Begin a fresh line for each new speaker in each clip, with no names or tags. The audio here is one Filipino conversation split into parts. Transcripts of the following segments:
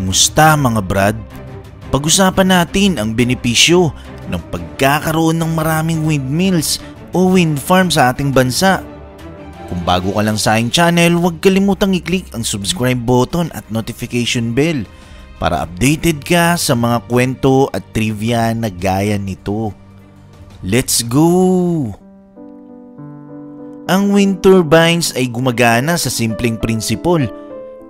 Kumusta mga brad? Pag-usapan natin ang benepisyo ng pagkakaroon ng maraming windmills o wind farm sa ating bansa. Kung bago ka lang sa aking channel, huwag kalimutang i-click ang subscribe button at notification bell para updated ka sa mga kwento at trivia na gaya nito. Let's go! Ang wind turbines ay gumagana sa simpleng prinsipol.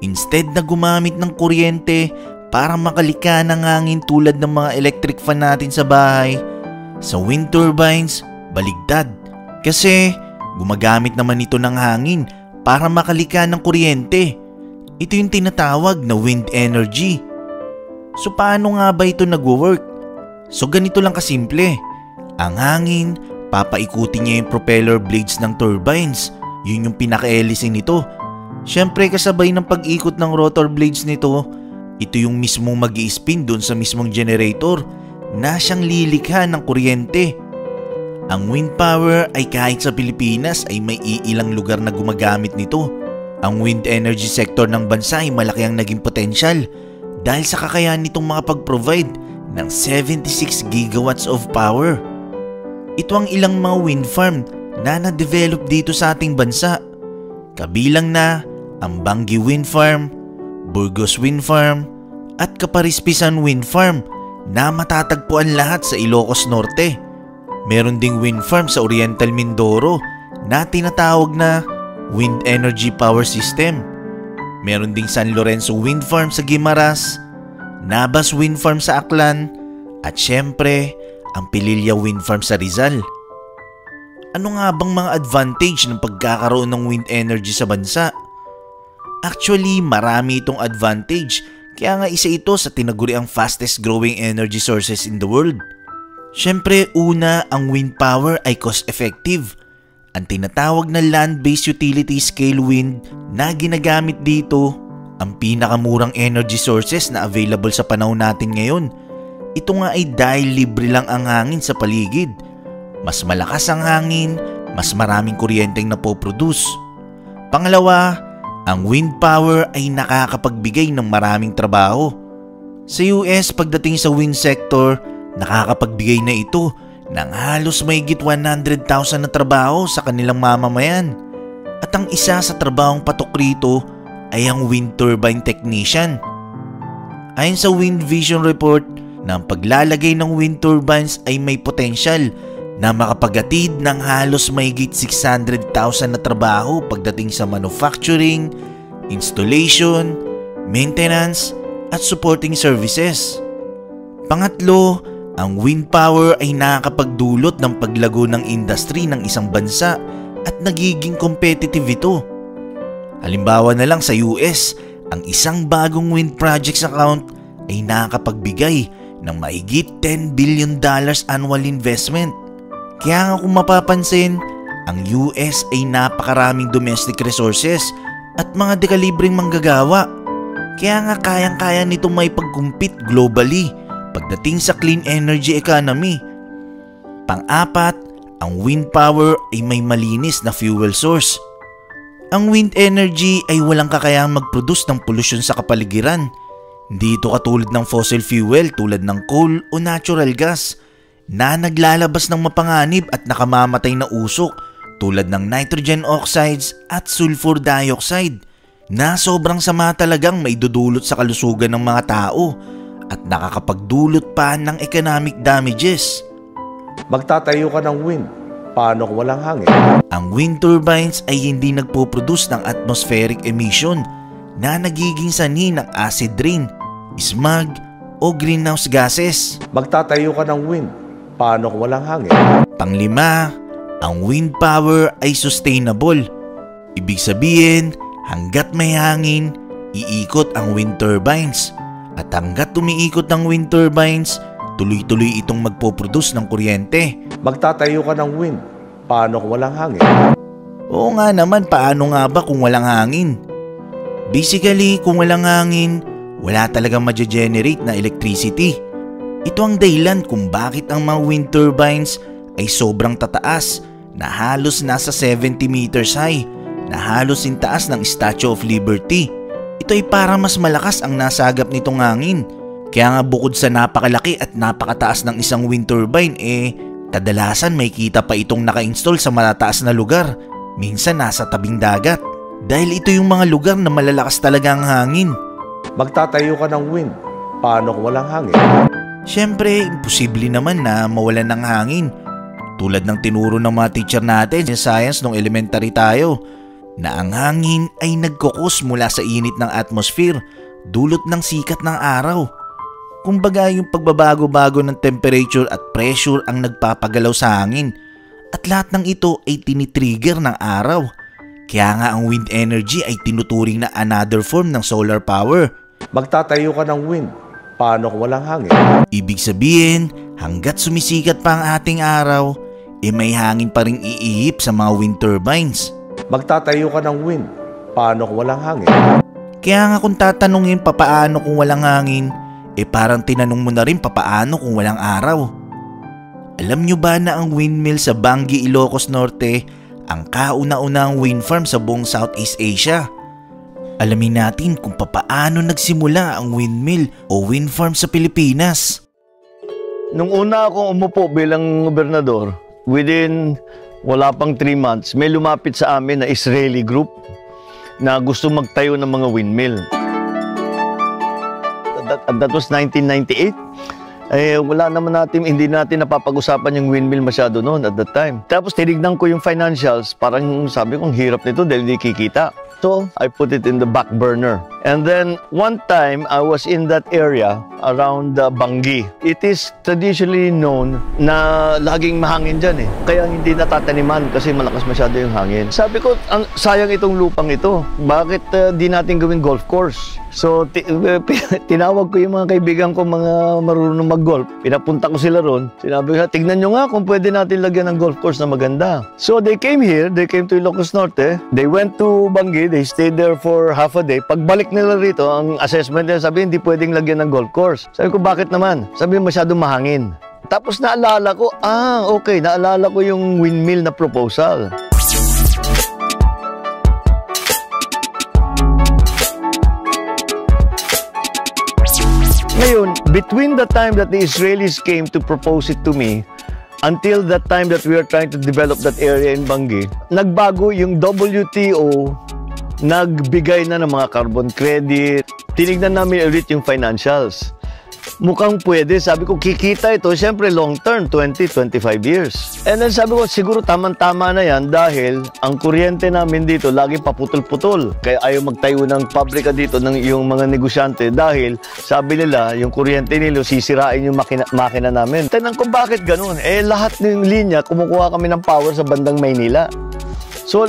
Instead na gumamit ng kuryente para makalika ng hangin tulad ng mga electric fan natin sa bahay, sa wind turbines, baligtad. Kasi gumagamit naman ito ng hangin para makalika ng kuryente. Ito yung tinatawag na wind energy. So paano nga ba ito nagwo-work? So ganito lang kasimple. Ang hangin, papaikutin niya yung propeller blades ng turbines. Yun yung pinaka-hélice nito. Siyempre kasabay ng pag-ikot ng rotor blades nito, ito yung mismong mag-i-spin doon sa mismong generator na siyang lilikha ng kuryente. Ang wind power ay kahit sa Pilipinas ay may iilang lugar na gumagamit nito. Ang wind energy sector ng bansa ay malaki ang naging potensyal dahil sa kakayahan nitong makapag-provide ng 76 gigawatts of power. Ito ang ilang mga wind farm na na-develop dito sa ating bansa. Kabilang na ang Bangi Wind Farm, Burgos Wind Farm at Kaparispisan Wind Farm na matatagpuan lahat sa Ilocos Norte. Meron ding wind farm sa Oriental Mindoro na tinatawag na Wind Energy Power System. Meron ding San Lorenzo Wind Farm sa Guimaras, Nabas Wind Farm sa Aklan at syempre ang Pililla Wind Farm sa Rizal. Ano nga bang mga advantage ng pagkakaroon ng wind energy sa bansa? Actually, marami itong advantage kaya nga isa ito sa tinaguriang fastest growing energy sources in the world. Siyempre, una, ang wind power ay cost-effective. Ang tinatawag na land-based utility scale wind na ginagamit dito, ang pinakamurang energy sources na available sa panahon natin ngayon. Ito nga ay dahil libre lang ang hangin sa paligid. Mas malakas ang hangin, mas maraming kuryenteng napoproduce. Pangalawa, ang wind power ay nakakapagbigay ng maraming trabaho. Sa US, pagdating sa wind sector, nakakapagbigay na ito ng halos mahigit 100,000 na trabaho sa kanilang mamamayan. At ang isa sa trabahong patok rito ay ang wind turbine technician. Ayon sa Wind Vision Report, na ang paglalagay ng wind turbines ay may potensyal na makapagatid ng halos mahigit 600,000 na trabaho pagdating sa manufacturing, installation, maintenance at supporting services. Pangatlo, ang wind power ay nakakapagdulot ng paglago ng industry ng isang bansa at nagiging competitive ito. Halimbawa na lang sa US, ang isang bagong wind projects account ay nakakapagbigay ng mahigit $10 billion annual investment. Kaya nga kung mapapansin, ang US ay napakaraming domestic resources at mga dekalibreng manggagawa. Kaya nga kayang-kaya nitong may pag-compete globally pagdating sa clean energy economy. Pang-apat, ang wind power ay may malinis na fuel source. Ang wind energy ay walang kakayahang mag-produce ng pollution sa kapaligiran. Hindi ito katulad ng fossil fuel tulad ng coal o natural gas na naglalabas ng mapanganib at nakamamatay na usok tulad ng nitrogen oxides at sulfur dioxide na sobrang sama talagang maidudulot sa kalusugan ng mga tao at nakakapagdulot pa ng economic damages.
Magtatayo ka ng wind, paano kung walang hangin?
Ang wind turbines ay hindi nagpo-produce ng atmospheric emission na nagiging sanhi ng acid rain, smog o greenhouse gases.
Magtatayo ka ng wind, paano kung walang hangin?
Panglima, ang wind power ay sustainable. Ibig sabihin, hanggat may hangin, iikot ang wind turbines. At hanggat umiikot ang wind turbines, tuloy-tuloy itong magpo-produce ng kuryente.
Magtatayo ka ng wind, paano kung walang hangin?
Oo nga naman, paano nga ba kung walang hangin? Basically, kung walang hangin, wala talagang ma-generate na electricity. Ito ang dahilan kung bakit ang mga wind turbines ay sobrang tataas na halos nasa 70 meters high, na halos intaas ng Statue of Liberty. Ito ay para mas malakas ang nasagap nitong hangin. Kaya nga bukod sa napakalaki at napakataas ng isang wind turbine kadalasan may kita pa itong naka-install sa matataas na lugar. Minsan nasa tabing dagat. Dahil ito yung mga lugar na malalakas talaga ang hangin.
Magtatayo ka ng wind. Paano kung walang hangin?
Siyempre, imposible naman na mawalan ng hangin. Tulad ng tinuro ng mga teacher natin sa science nung elementary tayo, na ang hangin ay nagkukos mula sa init ng atmosphere dulot ng sikat ng araw. Kumbaga yung pagbabago-bago ng temperature at pressure ang nagpapagalaw sa hangin at lahat ng ito ay tinitrigger ng araw. Kaya nga ang wind energy ay tinuturing na another form ng solar power.
Magtatayo ka ng wind. Paano kung walang hangin?
Ibig sabihin, hanggat sumisikat pa ang ating araw, may hangin pa ring iihip sa mga wind turbines.
Magtatayo ka ng wind. Paano kung walang hangin?
Kaya nga kung tatanungin papaano kung walang hangin, parang tinanong mo na rin papaano kung walang araw. Alam nyo ba na ang windmill sa Bangi, Ilocos Norte ang kauna-unang wind farm sa buong Southeast Asia? Alamin natin kung papaano nagsimula ang windmill o wind farm sa Pilipinas.
Nung una akong umupo bilang gobernador, wala pang 3 months, may lumapit sa amin na Israeli group na gusto magtayo ng mga windmill. That was 1998. Hindi natin napapag-usapan yung windmill masyado noon at that time. Tapos tinignan ko yung financials, parang sabi ko, hirap nito dahil di kikita. So, I put it in the back burner. And then, one time, I was in that area around Bangi. It is traditionally known na laging mahangin dyan Kaya hindi natataniman kasi malakas masyado yung hangin. Sabi ko, sayang itong lupang ito. Bakit di natin gawing golf course? So, tinawag ko yung mga kaibigan ko, mga marunong mag-golf. Pinapunta ko sila ron. Sinabi ko, tignan nyo nga kung pwede natin lagyan ng golf course na maganda. So, they came here. They came to Ilocos Norte. They went to Bangi. They stayed there for half a day. Pagbalik nila rito, ang assessment nila, sabi, hindi pwedeng lagyan ng golf course. Sabi ko, bakit naman? Sabi, masyadong mahangin. Tapos naalala ko, okay, naalala ko yung windmill na proposal. Ngayon, between the time that the Israelis came to propose it to me, until that time that we were trying to develop that area in Bangi, nagbago yung WTO, nagbigay na ng mga carbon credit. Tinignan namin ulit yung financials. Mukhang pwede. Sabi ko, kikita ito. Siyempre, long term, 20-25 years. And then sabi ko, siguro tamang-tama na yan dahil ang kuryente namin dito laging paputol-putol. Kaya ayaw magtayo ng pabrika dito ng yung mga negosyante dahil sabi nila, yung kuryente nila, sisirain yung makina namin. Tanong ko, bakit ganun? Lahat ng linya, kumukuha kami ng power sa bandang Maynila. So,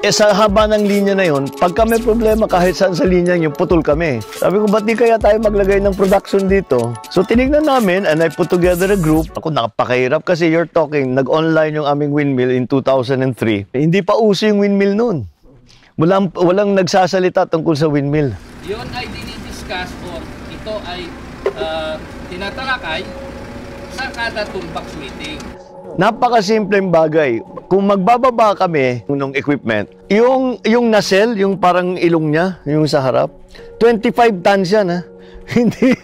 sa haba ng linya na yun, pagka may problema kahit saan sa linya yung putol kami. Sabi ko, ba't di kaya tayo maglagay ng production dito? So, tinignan namin and I put together a group. Ako, nakapakahirap kasi you're talking, nag-online yung aming windmill in 2003. Hindi pa uso yung windmill noon. Walang nagsasalita tungkol sa windmill.
Yun ay dinidiscuss or ito ay tinatalakay sa kada toolbox meeting.
Napakasimpleng bagay. Kung magbababa kami ng equipment, yung nacelle, yung parang ilong niya, yung sa harap, 25 tons yan Hindi,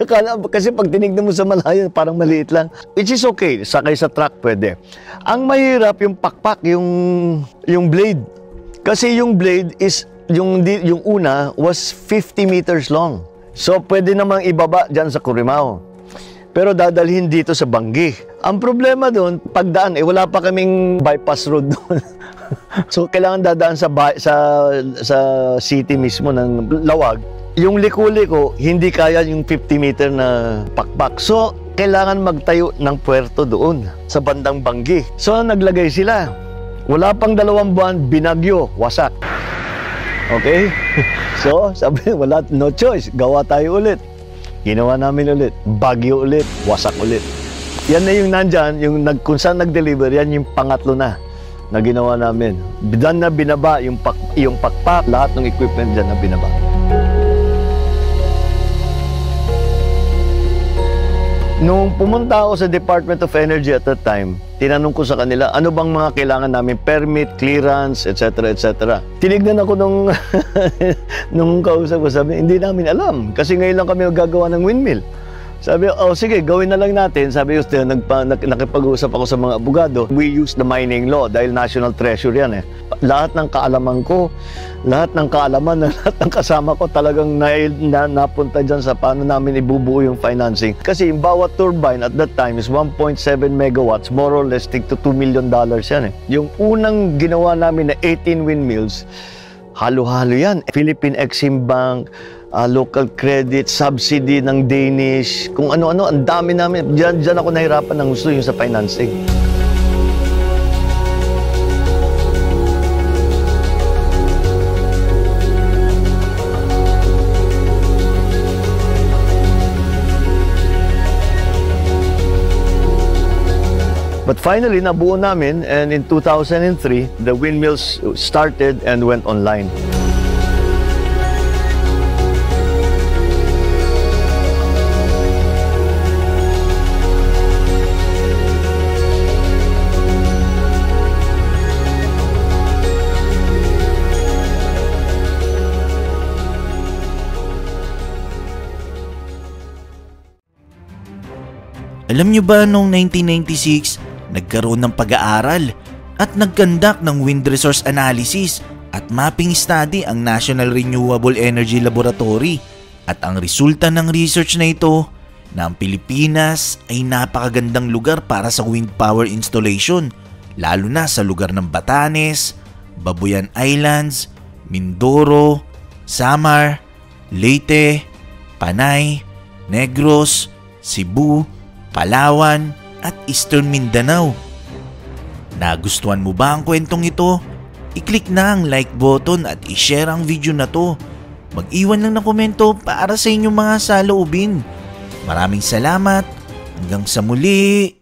kasi pag tinignan mo sa malayo, parang maliit lang. Which is okay, sakay sa truck pwede. Ang mahirap yung pakpak, yung blade. Kasi yung blade is, yung una was 50 meters long. So pwede namang ibaba dyan sa Corimao. Pero dadalhin dito sa Bangi. Ang problema doon, pagdaan, wala pa kaming bypass road doon. So, kailangan dadaan sa city mismo ng Lawag. Yung liko-liko, hindi kaya yung 50 meter na pakpak. So, kailangan magtayo ng puerto doon, sa bandang Bangi. So, naglagay sila. Wala pang 2 buwan, binagyo, wasak. Okay? So, sabi, no choice, gawa tayo ulit. Ginawa namin ulit, bagyo ulit, wasak ulit. Yan na yung nandyan, kung saan nag-deliver, yan yung pangatlo na ginawa namin. Bidan na binaba yung pakpak, lahat ng equipment dyan na binaba. Nung pumunta ako sa Department of Energy at that time, tinanong ko sa kanila, ano bang mga kailangan namin, permit, clearance, etc. etc. Tinignan ako nung kausap ko, sabi, hindi namin alam kasi ngayon lang kami gagawa ng windmill. Sabi, oh sige, gawin na lang natin. Sabi ko, nakipag-usap ako sa mga abogado. We use the mining law dahil national treasure yan eh. Lahat ng kaalaman ko, lahat ng kaalaman ng lahat ng kasama ko talagang napunta dyan sa paano namin ibubuo yung financing. Kasi yung bawat turbine at that time is 1.7 megawatts, more or less, tig to $2 million yan eh. Yung unang ginawa namin na 18 windmills, halo-halo yan. Philippine Exim Bank, local credit, subsidy ng Danish, kung ano-ano, ang dami namin. Diyan ako nahirapan ng gusto yung sa financing. But finally, nabuo namin, and in 2003, the windmills started and went online.
Alam nyo ba noong 1996, nagkaroon ng pag-aaral at nagkandak ng wind resource analysis at mapping study ang National Renewable Energy Laboratory, at ang resulta ng research na ito na ang Pilipinas ay napakagandang lugar para sa wind power installation, lalo na sa lugar ng Batanes, Babuyan Islands, Mindoro, Samar, Leyte, Panay, Negros, Cebu, Palawan at Eastern Mindanao. Nagustuhan mo ba ang kwentong ito? I-click na ang like button at i-share ang video na to. Mag-iwan lang ng komento para sa inyong mga saloobin. Maraming salamat. Hanggang sa muli.